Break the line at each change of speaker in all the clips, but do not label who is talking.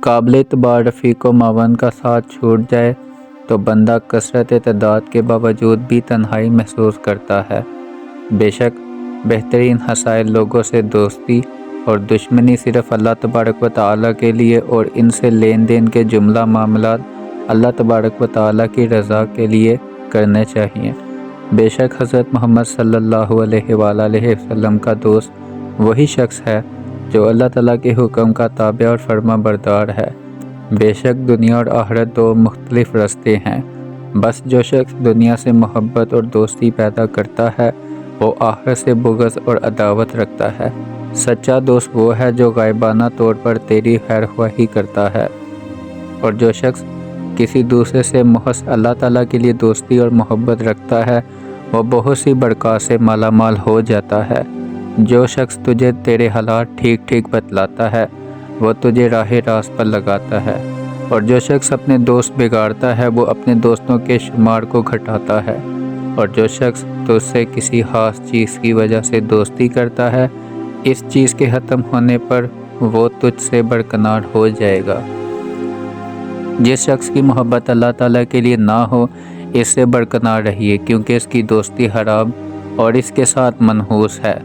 قابل اعتبار رفیق و معاون کا ساتھ چھوٹ جائے تو بندہ کثرت تعداد کے باوجود بھی تنہائی محسوس کرتا ہے۔ بے شک بہترین حصائل لوگوں سے دوستی اور دشمنی صرف اللہ تبارک و تعالیٰ کے لیے اور ان سے لین دین کے جملہ معاملات اللہ تبارک و تعالیٰ کی رضا کے لیے کرنے چاہیے۔ بے شک حضرت محمد صلی اللہ علیہ وآلہ وسلم کا دوست وہی شخص ہے جو اللہ تعالیٰ کے حکم کا تابع اور فرما بردار ہے۔ بے شک دنیا اور آخرت دو مختلف راستے ہیں، بس جو شخص دنیا سے محبت اور دوستی پیدا کرتا ہے وہ آخرت سے بغض اور عداوت رکھتا ہے۔ سچا دوست وہ ہے جو غائبانہ طور پر تیری خیر خواہی کرتا ہے، اور جو شخص کسی دوسرے سے محض اللہ تعالیٰ کے لیے دوستی اور محبت رکھتا ہے وہ بہت سی برکات سے مالا مال ہو جاتا ہے۔ جو شخص تجھے تیرے حالات ٹھیک ٹھیک بتلاتا ہے وہ تجھے راہ راست پر لگاتا ہے، اور جو شخص اپنے دوست بگاڑتا ہے وہ اپنے دوستوں کے شمار کو گھٹاتا ہے، اور جو شخص تجھ سے کسی خاص چیز کی وجہ سے دوستی کرتا ہے اس چیز کے ختم ہونے پر وہ تجھ سے برکنار ہو جائے گا۔ جس شخص کی محبت اللہ تعالیٰ کے لیے نہ ہو اس سے برکنار رہیے، کیونکہ اس کی دوستی حرام اور اس کے ساتھ منحوس ہے۔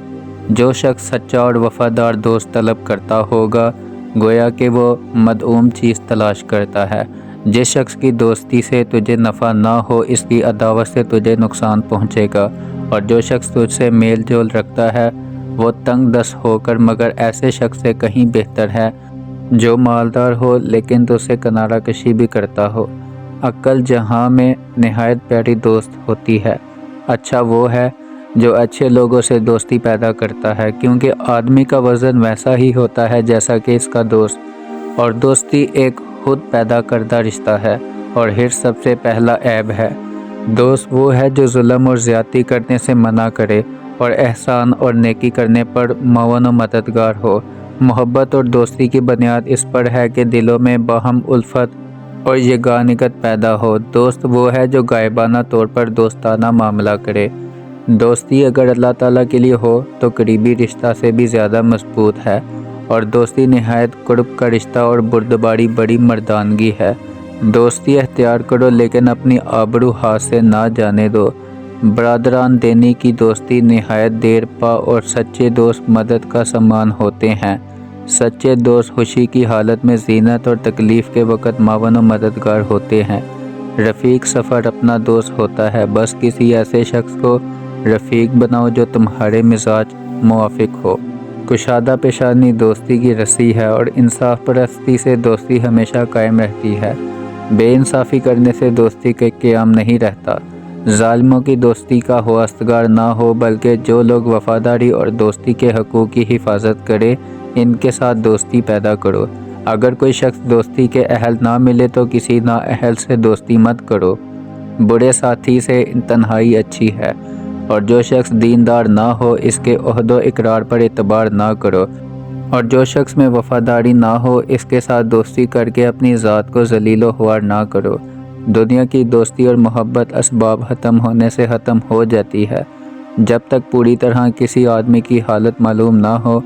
جو شخص سچا اور وفادار دوست طلب کرتا ہوگا گویا کہ وہ مدعوم چیز تلاش کرتا ہے۔ جس شخص کی دوستی سے تجھے نفع نہ ہو اس کی عداوت سے تجھے نقصان پہنچے گا، اور جو شخص تجھ سے میل جول رکھتا ہے وہ تنگ دست ہو کر مگر ایسے شخص سے کہیں بہتر ہے جو مالدار ہو لیکن تجھ سے کنارہ کشی بھی کرتا ہو۔ عقل جہاں میں نہایت پیاری دوست ہوتی ہے۔ اچھا وہ ہے جو اچھے لوگوں سے دوستی پیدا کرتا ہے، کیونکہ آدمی کا وزن ویسا ہی ہوتا ہے جیسا کہ اس کا دوست، اور دوستی ایک خود پیدا کردہ رشتہ ہے اور حرص سب سے پہلا عیب ہے۔ دوست وہ ہے جو ظلم اور زیادتی کرنے سے منع کرے اور احسان اور نیکی کرنے پر معاون و مددگار ہو۔ محبت اور دوستی کی بنیاد اس پر ہے کہ دلوں میں باہم الفت اور یگانگت پیدا ہو۔ دوست وہ ہے جو غائبانہ طور پر دوستانہ معاملہ کرے۔ دوستی اگر اللہ تعالیٰ کے لیے ہو تو قریبی رشتہ سے بھی زیادہ مضبوط ہے، اور دوستی نہایت قرب کا رشتہ اور بردباری بڑی مردانگی ہے۔ دوستی اختیار کرو لیکن اپنی آبرو ہاتھ سے نہ جانے دو۔ برادران دینی کی دوستی نہایت دیر پا اور سچے دوست مدد کا سامان ہوتے ہیں۔ سچے دوست خوشی کی حالت میں زینت اور تکلیف کے وقت معاون و مددگار ہوتے ہیں۔ رفیق سفر اپنا دوست ہوتا ہے، بس کسی ایسے شخص کو رفیق بناؤ جو تمہارے مزاج موافق ہو۔ کشادہ پیشانی دوستی کی رسی ہے، اور انصاف پرستی سے دوستی ہمیشہ قائم رہتی ہے۔ بے انصافی کرنے سے دوستی کا قیام نہیں رہتا۔ ظالموں کی دوستی کا واسطگار نہ ہو، بلکہ جو لوگ وفاداری اور دوستی کے حقوق کی حفاظت کرے ان کے ساتھ دوستی پیدا کرو۔ اگر کوئی شخص دوستی کے اہل نہ ملے تو کسی نااہل سے دوستی مت کرو۔ برے ساتھی سے تنہائی اچھی ہے، اور جو شخص دیندار نہ ہو اس کے عہد و اقرار پر اعتبار نہ کرو، اور جو شخص میں وفاداری نہ ہو اس کے ساتھ دوستی کر کے اپنی ذات کو ذلیل و خوار نہ کرو۔ دنیا کی دوستی اور محبت اسباب ختم ہونے سے ختم ہو جاتی ہے۔ جب تک پوری طرح کسی آدمی کی حالت معلوم نہ ہو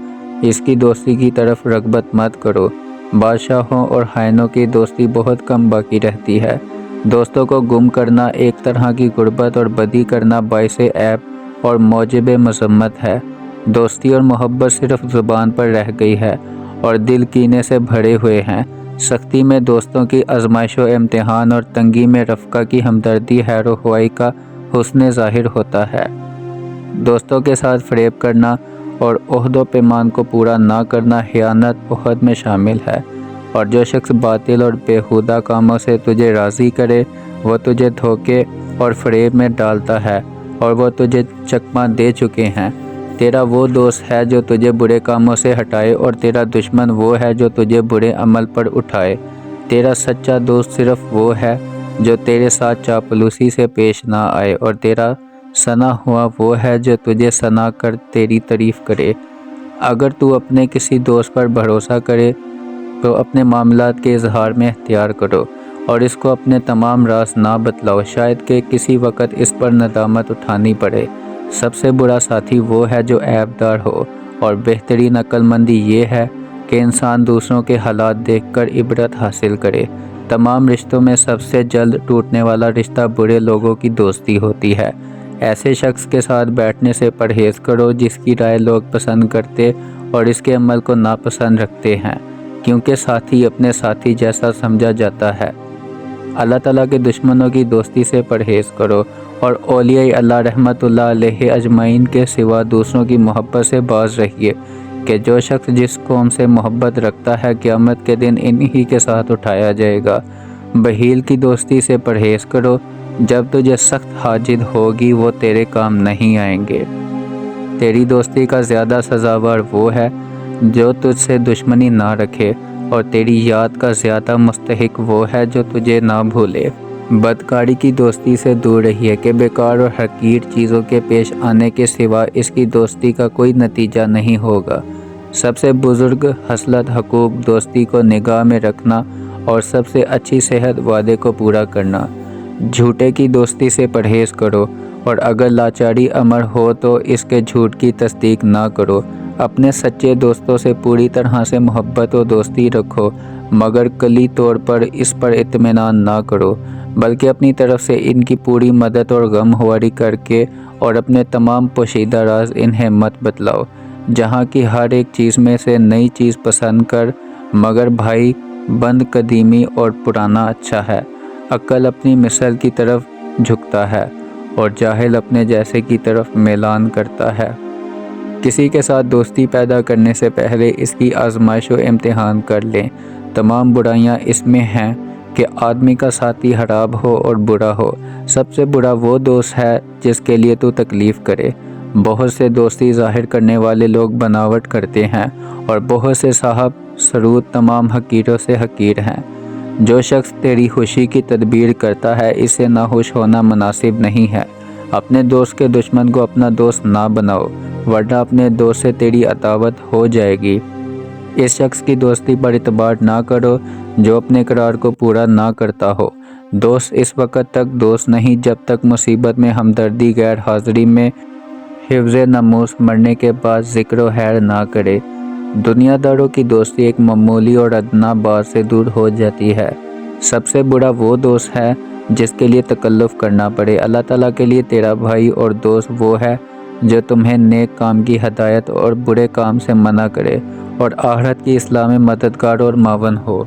اس کی دوستی کی طرف رغبت مت کرو۔ بادشاہوں اور خائنوں کی دوستی بہت کم باقی رہتی ہے۔ دوستوں کو گم کرنا ایک طرح کی غربت اور بدی کرنا باعث عیب اور موجب مذمت ہے۔ دوستی اور محبت صرف زبان پر رہ گئی ہے اور دل کینے سے بھرے ہوئے ہیں۔ سختی میں دوستوں کی آزمائش و امتحان اور تنگی میں رفقا کی ہمدردی خیر و خواہی کا حسن ظاہر ہوتا ہے۔ دوستوں کے ساتھ فریب کرنا اور عہد و پیمان کو پورا نہ کرنا خیانت عہد میں شامل ہے، اور جو شخص باطل اور بیہودہ کاموں سے تجھے راضی کرے وہ تجھے دھوکے اور فریب میں ڈالتا ہے، اور وہ تجھے چکمہ دے چکے ہیں۔ تیرا وہ دوست ہے جو تجھے برے کاموں سے ہٹائے، اور تیرا دشمن وہ ہے جو تجھے برے عمل پر اٹھائے۔ تیرا سچا دوست صرف وہ ہے جو تیرے ساتھ چاپلوسی سے پیش نہ آئے، اور تیرا ثنا ہوا وہ ہے جو تجھے ثنا کر تیری تعریف کرے۔ اگر تو اپنے کسی دوست پر بھروسہ کرے تو اپنے معاملات کے اظہار میں احتیاط کرو اور اس کو اپنے تمام راز نہ بتلاؤ، شاید کہ کسی وقت اس پر ندامت اٹھانی پڑے۔ سب سے برا ساتھی وہ ہے جو عیب دار ہو، اور بہترین عقل مندی یہ ہے کہ انسان دوسروں کے حالات دیکھ کر عبرت حاصل کرے۔ تمام رشتوں میں سب سے جلد ٹوٹنے والا رشتہ برے لوگوں کی دوستی ہوتی ہے۔ ایسے شخص کے ساتھ بیٹھنے سے پرہیز کرو جس کی رائے لوگ پسند کرتے اور اس کے عمل کو ناپسند رکھتے ہیں، کیونکہ ساتھی اپنے ساتھی جیسا سمجھا جاتا ہے۔ اللہ تعالیٰ کے دشمنوں کی دوستی سے پرہیز کرو اور اولیاء اللہ رحمۃ اللہ علیہ اجمعین کے سوا دوسروں کی محبت سے باز رہیے، کہ جو شخص جس قوم سے محبت رکھتا ہے قیامت کے دن انہی کے ساتھ اٹھایا جائے گا۔ بخیل کی دوستی سے پرہیز کرو، جب تجھے سخت حاجت ہوگی وہ تیرے کام نہیں آئیں گے۔ تیری دوستی کا زیادہ سزاوار وہ ہے جو تجھ سے دشمنی نہ رکھے، اور تیری یاد کا زیادہ مستحق وہ ہے جو تجھے نہ بھولے۔ بدکاری کی دوستی سے دور رہیے کہ بیکار اور حقیر چیزوں کے پیش آنے کے سوا اس کی دوستی کا کوئی نتیجہ نہیں ہوگا۔ سب سے بزرگ خصلت حقوق دوستی کو نگاہ میں رکھنا اور سب سے اچھی صحت وعدے کو پورا کرنا۔ جھوٹے کی دوستی سے پرہیز کرو، اور اگر لاچاری امر ہو تو اس کے جھوٹ کی تصدیق نہ کرو۔ اپنے سچے دوستوں سے پوری طرح سے محبت و دوستی رکھو، مگر کلی طور پر اس پر اطمینان نہ کرو، بلکہ اپنی طرف سے ان کی پوری مدد اور غمخواری کر کے اور اپنے تمام پوشیدہ راز انہیں مت بتلاؤ۔ جہاں کی ہر ایک چیز میں سے نئی چیز پسند کر، مگر بھائی بند قدیمی اور پرانا اچھا ہے۔ عقل اپنی مثل کی طرف جھکتا ہے اور جاہل اپنے جیسے کی طرف میلان کرتا ہے۔ کسی کے ساتھ دوستی پیدا کرنے سے پہلے اس کی آزمائش و امتحان کر لیں۔ تمام برائیاں اس میں ہیں کہ آدمی کا ساتھی خراب ہو اور برا ہو۔ سب سے برا وہ دوست ہے جس کے لیے تو تکلیف کرے۔ بہت سے دوستی ظاہر کرنے والے لوگ بناوٹ کرتے ہیں، اور بہت سے صاحب سرود تمام حقیروں سے حقیر ہیں۔ جو شخص تیری خوشی کی تدبیر کرتا ہے اس سے ناخوش ہونا مناسب نہیں ہے۔ اپنے دوست کے دشمن کو اپنا دوست نہ بناؤ، ورنہ اپنے دوست سے تیری عداوت ہو جائے گی۔ اس شخص کی دوستی پر اعتبار نہ کرو جو اپنے اقرار کو پورا نہ کرتا ہو۔ دوست اس وقت تک دوست نہیں جب تک مصیبت میں ہمدردی، غیر حاضری میں حفظ ناموس، مرنے کے بعد ذکر و خیر نہ کرے۔ دنیا داروں کی دوستی ایک معمولی اور ادنیٰ بات سے دور ہو جاتی ہے۔ سب سے برا وہ دوست ہے جس کے لیے تکلف کرنا پڑے۔ اللہ تعالیٰ کے لیے تیرا بھائی اور دوست وہ ہے جو تمہیں نیک کام کی ہدایت اور برے کام سے منع کرے، اور آخرت کی اصلاح میں مددگار اور معاون ہو۔